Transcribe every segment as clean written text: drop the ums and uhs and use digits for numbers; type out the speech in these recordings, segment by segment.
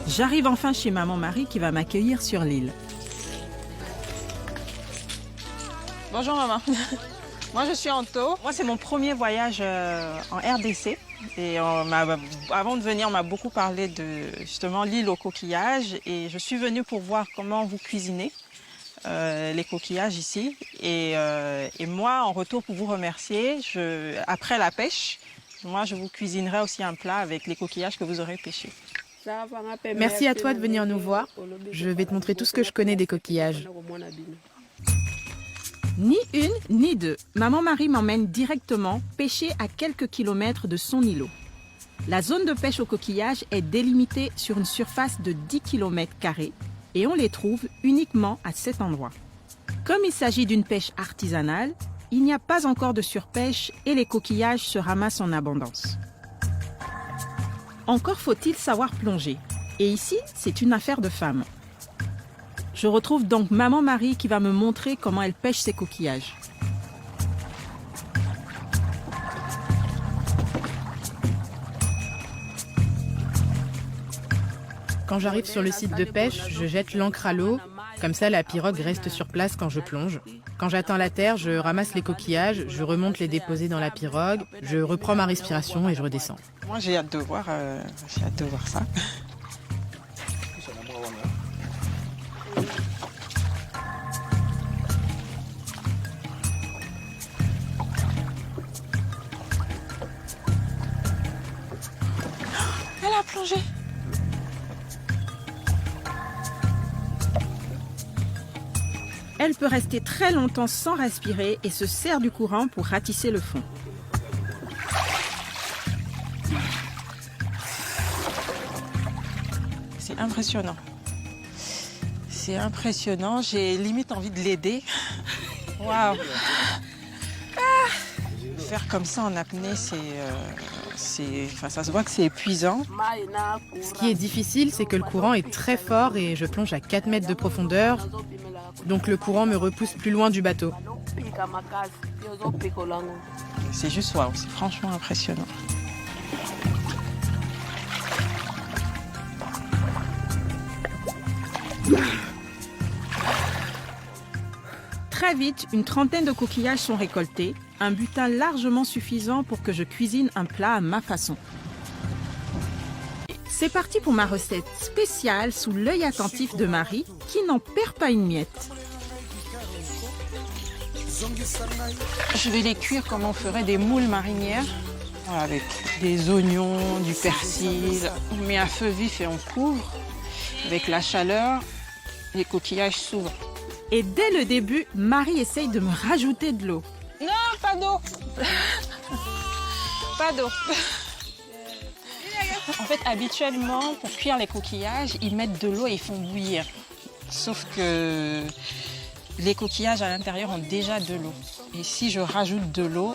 J'arrive enfin chez Maman Marie qui va m'accueillir sur l'île. Bonjour maman. Moi je suis Anto. Moi c'est mon premier voyage en RDC. Et avant de venir, on m'a beaucoup parlé de justement l'île aux coquillages. Et je suis venue pour voir comment vous cuisinez les coquillages ici. Et moi, en retour pour vous remercier, après la pêche, moi je vous cuisinerai aussi un plat avec les coquillages que vous aurez pêchés. Merci à toi de venir nous voir. Je vais te montrer tout ce que je connais des coquillages. Ni une, ni deux. Maman Marie m'emmène directement pêcher à quelques kilomètres de son îlot. La zone de pêche aux coquillages est délimitée sur une surface de 10 km² et on les trouve uniquement à cet endroit. Comme il s'agit d'une pêche artisanale, il n'y a pas encore de surpêche et les coquillages se ramassent en abondance. Encore faut-il savoir plonger. Et ici, c'est une affaire de femme. Je retrouve donc Maman Marie qui va me montrer comment elle pêche ses coquillages. Quand j'arrive sur le site de pêche, je jette l'ancre à l'eau. Comme ça, la pirogue reste sur place quand je plonge. Quand j'atteins la terre, je ramasse les coquillages, je remonte les déposer dans la pirogue, je reprends ma respiration et je redescends. Moi j'ai hâte de voir ça. Elle a plongé. Elle peut rester très longtemps sans respirer et se sert du courant pour ratisser le fond. C'est impressionnant. C'est impressionnant. J'ai limite envie de l'aider. Waouh. Faire comme ça en apnée, ça se voit que c'est épuisant. Ce qui est difficile, c'est que le courant est très fort et je plonge à 4 mètres de profondeur. Donc le courant me repousse plus loin du bateau. C'est juste waouh, c'est franchement impressionnant. Très vite, une trentaine de coquillages sont récoltés, un butin largement suffisant pour que je cuisine un plat à ma façon. C'est parti pour ma recette spéciale sous l'œil attentif de Marie, qui n'en perd pas une miette. Je vais les cuire comme on ferait des moules marinières, avec des oignons, du persil. On met à feu vif et on couvre. Avec la chaleur, les coquillages s'ouvrent. Et dès le début, Marie essaye de me rajouter de l'eau. Non, pas d'eau. Pas d'eau. En fait, habituellement, pour cuire les coquillages, ils mettent de l'eau et ils font bouillir. Sauf que les coquillages à l'intérieur ont déjà de l'eau. Et si je rajoute de l'eau,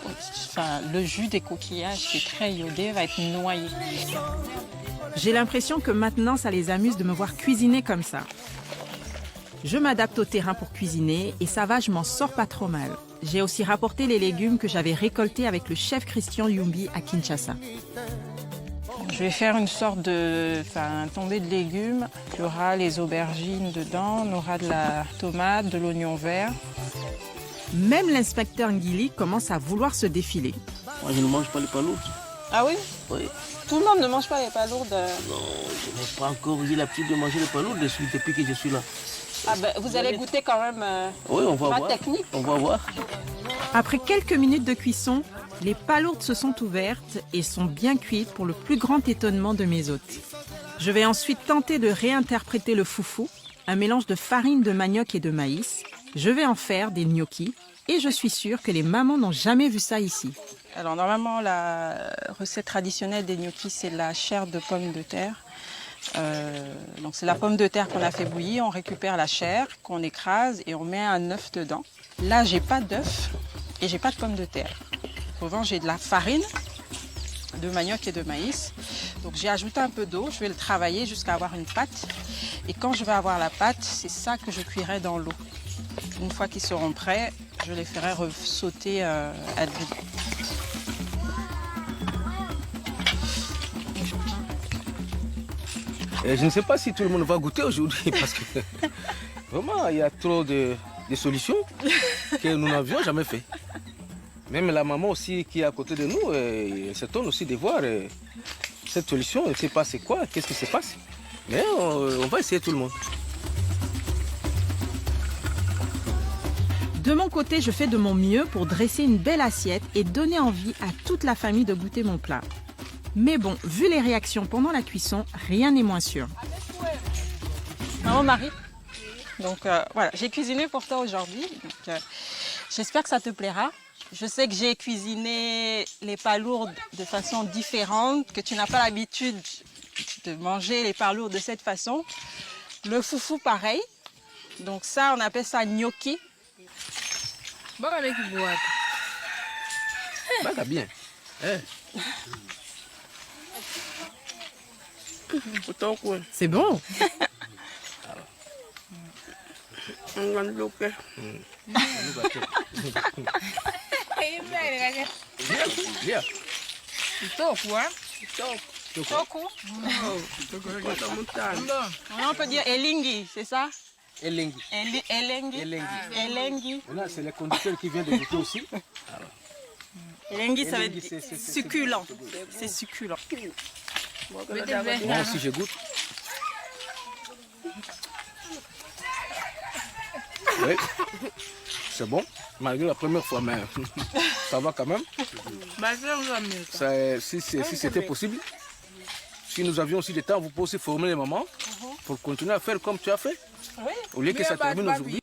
le jus des coquillages, qui est très iodé, va être noyé. J'ai l'impression que maintenant, ça les amuse de me voir cuisiner comme ça. Je m'adapte au terrain pour cuisiner et ça va, je m'en sors pas trop mal. J'ai aussi rapporté les légumes que j'avais récoltés avec le chef Christian Yumbi à Kinshasa. Je vais faire une sorte de tombée de légumes. Il y aura les aubergines dedans, on aura de la tomate, de l'oignon vert. Même l'inspecteur Ngili commence à vouloir se défiler. Moi, je ne mange pas les palourdes. Ah oui? Oui. Tout le monde ne mange pas les palourdes. Non, je n'ai pas encore eu l'habitude de manger les palourdes depuis que je suis là. Ah ben, vous allez goûter quand même Oui, on va ma voir. technique. On va voir. Après quelques minutes de cuisson, les palourdes se sont ouvertes et sont bien cuites pour le plus grand étonnement de mes hôtes. Je vais ensuite tenter de réinterpréter le foufou, un mélange de farine de manioc et de maïs. Je vais en faire des gnocchis et je suis sûre que les mamans n'ont jamais vu ça ici. Alors normalement, la recette traditionnelle des gnocchis, c'est la chair de pomme de terre. Donc c'est la pomme de terre qu'on a fait bouillir, on récupère la chair, qu'on écrase et on met un œuf dedans. Là, j'ai pas d'œuf et j'ai pas de pomme de terre. En revanche, j'ai de la farine, de manioc et de maïs. Donc j'ai ajouté un peu d'eau, je vais le travailler jusqu'à avoir une pâte. Et quand je vais avoir la pâte, c'est ça que je cuirai dans l'eau. Une fois qu'ils seront prêts, je les ferai sauter à l'huile. Et je ne sais pas si tout le monde va goûter aujourd'hui parce que vraiment, il y a trop de solutions que nous n'avions jamais fait. Même la maman aussi qui est à côté de nous, elle s'étonne aussi de voir cette solution. Elle ne sait pas c'est quoi, qu'est-ce qui se passe. Mais on va essayer tout le monde. De mon côté, je fais de mon mieux pour dresser une belle assiette et donner envie à toute la famille de goûter mon plat. Mais bon, vu les réactions pendant la cuisson, rien n'est moins sûr. Maman Marie, donc voilà, j'ai cuisiné pour toi aujourd'hui. J'espère que ça te plaira. Je sais que j'ai cuisiné les palourdes de façon différente, que tu n'as pas l'habitude de manger les palourdes de cette façon. Le foufou, pareil. Donc ça, on appelle ça gnocchi. Baga bien. C'est bon. Bien. Choco. On peut dire elingi, c'est ça? Elengi. Elengi. Là, c'est les conducteurs qui viennent de goûter aussi. Elengi, ça veut Elengi, dire c'est succulent. C'est succulent. Moi aussi, je goûte. Oui, c'est bon, malgré la première fois, mais ça va quand même. Si c'était possible, si nous avions aussi du temps, vous pouvez aussi former les mamans pour continuer à faire comme tu as fait. Oui. Au lieu que ça termine aujourd'hui.